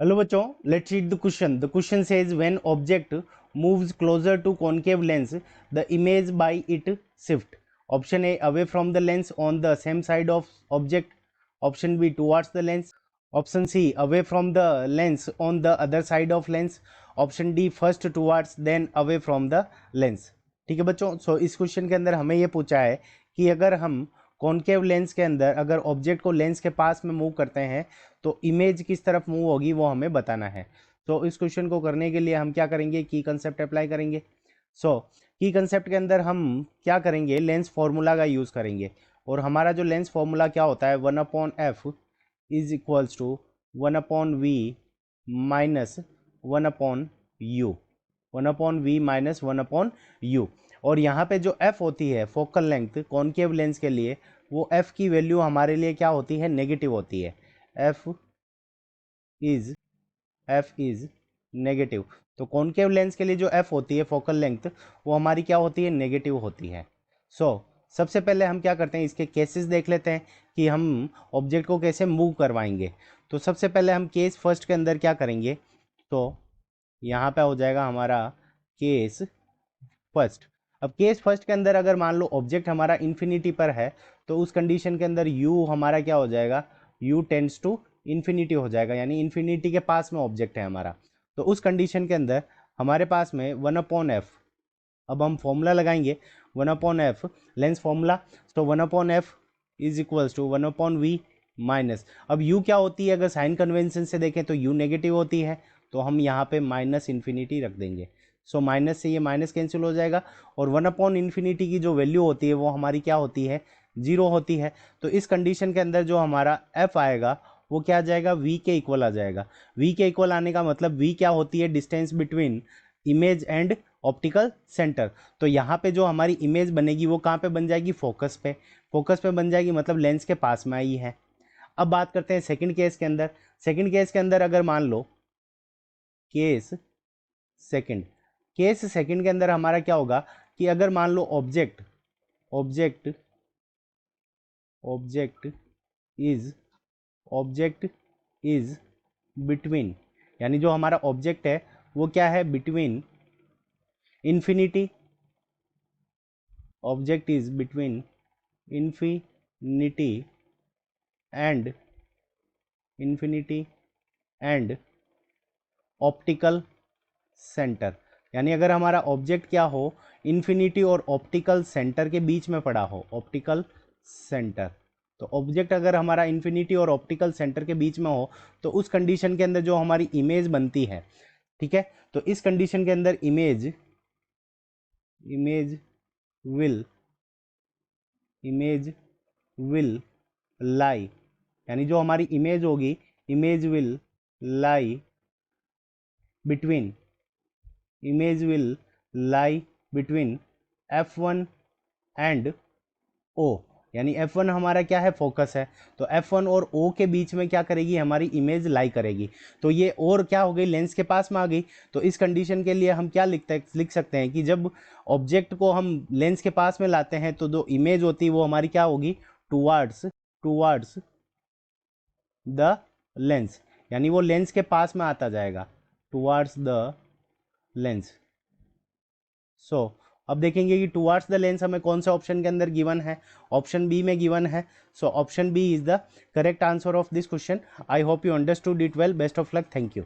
Hello बच्चों, let's read the question. The question says when object moves closer to concave lens the image by it shift. Option A away from the lens on the same side of object. Option B towards the lens. Option C away from the lens on the other side of lens. Option D first towards then away from the lens. ठीक है बच्चों, सो इस question के अंदर हमें ये पूछा है कि अगर हम कॉनकेव लेंस के अंदर अगर ऑब्जेक्ट को लेंस के पास में मूव करते हैं तो इमेज किस तरफ मूव होगी वो हमें बताना है. तो इस क्वेश्चन को करने के लिए हम क्या करेंगे, की कंसेप्ट अप्लाई करेंगे. की कंसेप्ट के अंदर हम क्या करेंगे, लेंस फॉर्मूला का यूज़ करेंगे. और हमारा जो लेंस फॉर्मूला क्या होता है, 1/f is equals to 1/v minus 1/u, 1/v minus 1/u. और यहाँ पे जो f होती है फोकल लेंथ कॉनकेव लेंस के लिए, वो f की वैल्यू हमारे लिए क्या होती है, नेगेटिव होती है. f is negative. तो कॉनकेव लेंस के लिए जो f होती है फोकल लेंथ, वो हमारी क्या होती है, नेगेटिव होती है. सबसे पहले हम क्या करते हैं, इसके केसेस देख लेते हैं कि हम ऑब्जेक्ट को कैसे मूव करवाएंगे. तो सबसे पहले हम केस फर्स्ट के अंदर क्या करेंगे, तो यहाँ पे हो जाएगा हमारा केस फर्स्ट. अब केस फर्स्ट के अंदर अगर मान लो ऑब्जेक्ट हमारा इन्फिनिटी पर है तो उस कंडीशन के अंदर u हमारा क्या हो जाएगा, u टेंड्स टू इन्फिनिटी हो जाएगा, यानी इन्फिनिटी के पास में ऑब्जेक्ट है हमारा. तो उस कंडीशन के अंदर हमारे पास में 1/f. अब हम फॉर्मूला लगाएंगे 1/f लेंस फॉर्मूला. तो 1/f is equals to 1/v minus. अब u क्या होती है, अगर साइन कन्वेंशन से देखें तो u नेगेटिव होती है, तो हम यहाँ पे माइनस इन्फिनिटी रख देंगे. माइनस से ये माइनस कैंसिल हो जाएगा और 1/इन्फिनिटी की जो वैल्यू होती है वो हमारी क्या होती है, 0 होती है. तो इस कंडीशन के अंदर जो हमारा f आएगा वो क्या आ जाएगा, v के इक्वल आ जाएगा. v के इक्वल आने का मतलब v क्या होती है, distance between image and optical centre. तो यहाँ पे जो हमारी इमेज बनेगी वो कहाँ पे बन जाएगी, फोकस पे. फोकस पे बन जाएगी मतलब लेंस के पास में आई है. अब बात करते हैं सेकंड केस के अंदर. सेकंड केस के अंदर अगर मान लो केस सेकंड के अंदर हमारा क्या होगा कि अगर मान लो ऑब्जेक्ट इज बिटवीन, यानी जो हमारा ऑब्जेक्ट है वो क्या है, between infinity. Object is between infinity and optical centre. यानी अगर हमारा ऑब्जेक्ट क्या हो, इन्फिनिटी और ऑप्टिकल सेंटर के बीच में पड़ा हो, ऑप्टिकल सेंटर. तो ऑब्जेक्ट अगर हमारा इन्फिनिटी और ऑप्टिकल सेंटर के बीच में हो तो उस कंडीशन के अंदर जो हमारी इमेज बनती है, ठीक है, तो इस कंडीशन के अंदर इमेज विल लाई, यानी जो हमारी इमेज होगी, image will lie between f1 and o. यानी f1 हमारा क्या है, फोकस है. तो f1 और o के बीच में क्या करेगी, हमारी इमेज लाई करेगी. तो ये और क्या हो गई, लेंस के पास में आ गई. तो इस कंडीशन के लिए हम क्या लिख सकते हैं कि जब ऑब्जेक्ट को हम लेंस के पास में लाते हैं तो जो इमेज होती है वो हमारी क्या होगी, टुवार्ड्स द लेंस, यानी वो लेंस के पास में आता जाएगा, टुवार्ड्स द लेंस. अब देखेंगे कि टुवार्ड्स द लेंस हमें कौन सा ऑप्शन के अंदर गिवन है, ऑप्शन बी में गिवन है. Option B is the correct answer of this question. I hope you understood it well. Best of luck. Thank you.